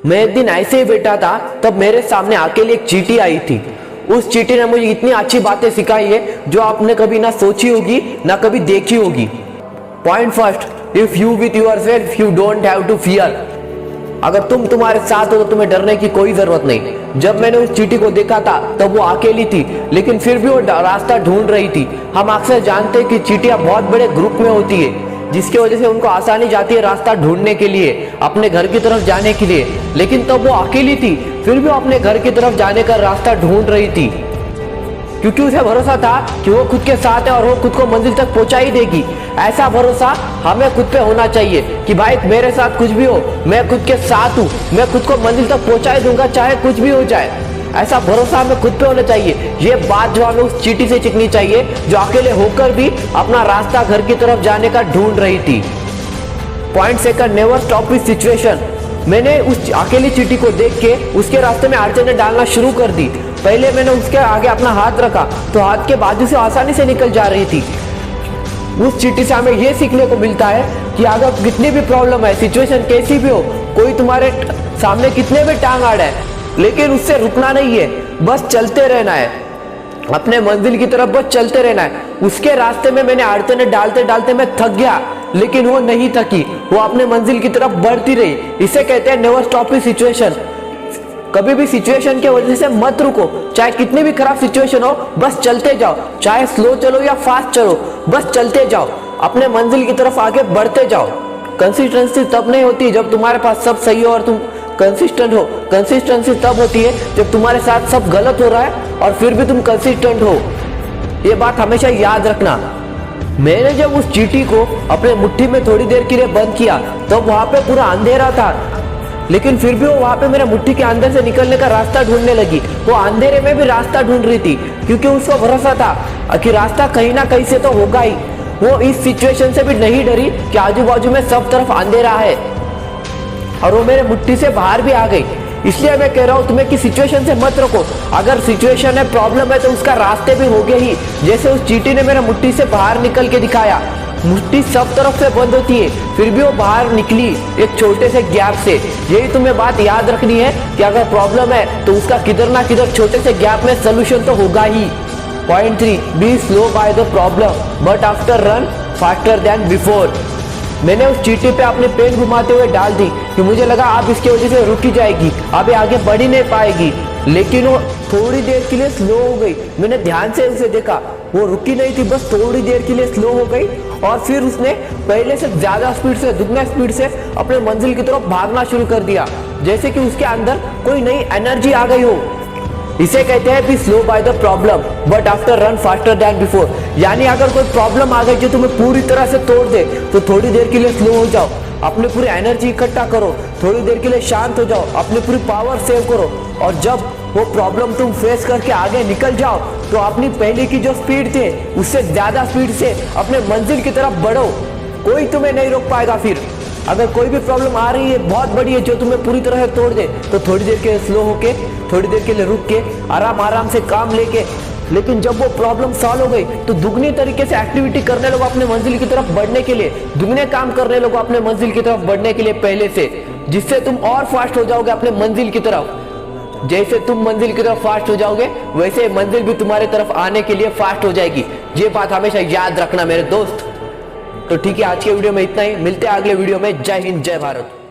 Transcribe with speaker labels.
Speaker 1: मैं एक दिन ऐसे ही बैठा था, तब मेरे सामने अकेले एक चींटी आई थी। उस चींटी ने मुझे इतनी अच्छी बातें सिखाई है जो आपने कभी ना सोची होगी ना कभी देखी होगी। Point first, if you with yourself you don't have to fear. अगर तुम तुम्हारे साथ हो तो तुम्हें डरने की कोई जरूरत नहीं। जब मैंने उस चींटी को देखा था तब वो अकेली थी, लेकिन फिर भी वो रास्ता ढूंढ रही थी। हम अक्सर जानते हैं कि चींटियां बहुत बड़े ग्रुप में होती है, जिसकी वजह से उनको आसानी जाती है रास्ता ढूंढने के लिए, अपने घर की तरफ जाने के लिए। लेकिन तब वो अकेली थी, फिर भी वो अपने घर की तरफ जाने का रास्ता ढूंढ रही थी, क्योंकि उसे भरोसा था कि वो खुद के साथ है और वो खुद को मंजिल तक पहुंचा ही देगी। ऐसा भरोसा हमें खुद पे होना चाहिए कि भाई मेरे साथ कुछ भी हो, मैं खुद के साथ हूँ, मैं खुद को मंजिल तक पहुंचा ही दूंगा चाहे कुछ भी हो जाए। ऐसा भरोसा हमें खुद पे होना चाहिए। ये बात जो हमें उस चींटी से सीखनी चाहिए जो अकेले होकर भी अपना रास्ता घर की तरफ जाने का ढूंढ रही थी। Point second, never stop with situation. मैंने उस अकेली चींटी को देख के उसके रास्ते में अड़चनें डालना शुरू कर दी। पहले मैंने उसके आगे अपना हाथ रखा तो हाथ के बाजू से आसानी से निकल जा रही थी। उस चींटी से हमें यह सीखने को मिलता है कि अगर कितनी भी प्रॉब्लम है, सिचुएशन कैसी भी हो, कोई तुम्हारे सामने कितने भी टांग अड़े, लेकिन उससे रुकना नहीं है, बस चलते रहना है, अपने मंजिल की तरफ बस चलते रहना है। उसके रास्ते में मैंने अड़चनें डालते डालते मैं थक गया, लेकिन वो नहीं थकी, वो अपने मंजिल की तरफ बढ़ती रही। इसे कहते हैं नेवर स्टॉप इन सिचुएशन। कभी भी सिचुएशन के वजह से मत रुको, चाहे कितनी भी खराब सिचुएशन हो, बस चलते जाओ, चाहे स्लो चलो या फास्ट चलो, बस चलते जाओ, अपने मंजिल की तरफ आगे बढ़ते जाओ। कंसिस्टेंसी तब नहीं होती जब तुम्हारे पास सब सही हो और तुम कंसिस्टेंट हो। कंसिस्टेंसी तब होती है जब तुम्हारे साथ सब गलत हो रहा है और फिर भी तुम कंसिस्टेंट हो। ये बात हमेशा याद रखना। मैंने जब उस चींटी को अपने मुट्ठी में थोड़ी देर के लिए बंद किया तो वहां पे पूरा अंधेरा था, लेकिन फिर भी वो वहां पे मेरे मुट्ठी के अंदर से निकलने का रास्ता ढूंढने लगी। वो अंधेरे में भी रास्ता ढूंढ रही थी, क्योंकि उसको भरोसा था कि रास्ता कहीं ना कहीं से तो होगा ही। वो इस सिचुएशन से भी नहीं डरी कि आजू बाजू में सब तरफ अंधेरा है, और वो मेरे मुट्ठी से बाहर भी आ गई। इसलिए मैं कह रहा हूँ तुम्हें कि सिचुएशन से मत रोको। अगर सिचुएशन है, प्रॉब्लम है, तो उसका रास्ते भी होंगे ही। जैसे उस चींटी ने मेरे मुट्ठी से बाहर निकल के दिखाया। मुट्ठी सब तरफ से बंद होती है, फिर भी वो बाहर निकली एक छोटे से गैप से। यही तुम्हें बात याद रखनी है कि अगर प्रॉब्लम है तो उसका किधर ना किधर छोटे से गैप में सोल्यूशन तो होगा ही। Point 3, be slow by the problem but after run faster then before. मैंने उस चींटी पे अपने पेन घुमाते हुए डाल दी कि मुझे लगा अब इसकी वजह से रुक ही जाएगी, अब आगे बढ़ ही नहीं पाएगी, लेकिन वो थोड़ी देर के लिए स्लो हो गई। मैंने ध्यान से उसे देखा, वो रुकी नहीं थी, बस थोड़ी देर के लिए स्लो हो गई, और फिर उसने पहले से ज्यादा स्पीड से, दुगना स्पीड से अपने मंजिल की तरफ भागना शुरू कर दिया, जैसे कि उसके अंदर कोई नई एनर्जी आ गई हो। इसे कहते हैं B slow by the problem but after run faster then before. यानी अगर कोई प्रॉब्लम आ गई जो तुम्हें पूरी तरह से तोड़ दे तो थोड़ी देर के लिए स्लो हो जाओ, अपनी पूरी एनर्जी इकट्ठा करो, थोड़ी देर के लिए शांत हो जाओ, अपनी पूरी पावर सेव करो, और जब वो प्रॉब्लम तुम फेस करके आगे निकल जाओ तो अपनी पहले की जो स्पीड थे उससे ज्यादा स्पीड से अपने मंजिल की तरफ बढ़ो। कोई तुम्हें नहीं रोक पाएगा। फिर अगर कोई भी प्रॉब्लम आ रही है बहुत बड़ी है जो तुम्हें पूरी तरह से तोड़ दे, तो थोड़ी देर के लिए स्लो होके, थोड़ी देर के लिए रुक के, आराम आराम से काम लेके, लेकिन जब वो प्रॉब्लम सॉल्व हो गई तो दुगनी तरीके से एक्टिविटी करने लगो अपने मंजिल की तरफ बढ़ने के लिए, दुगने काम करने लगो अपने मंजिल की तरफ बढ़ने के लिए पहले से, जिससे तुम और फास्ट हो जाओगे अपने मंजिल की तरफ। जैसे तुम मंजिल की तरफ फास्ट हो जाओगे वैसे मंजिल भी तुम्हारी तरफ आने के लिए फास्ट हो जाएगी। ये बात हमेशा याद रखना मेरे दोस्त। तो ठीक है, आज के वीडियो में इतना ही, मिलते हैं अगले वीडियो में। जय हिंद, जय भारत।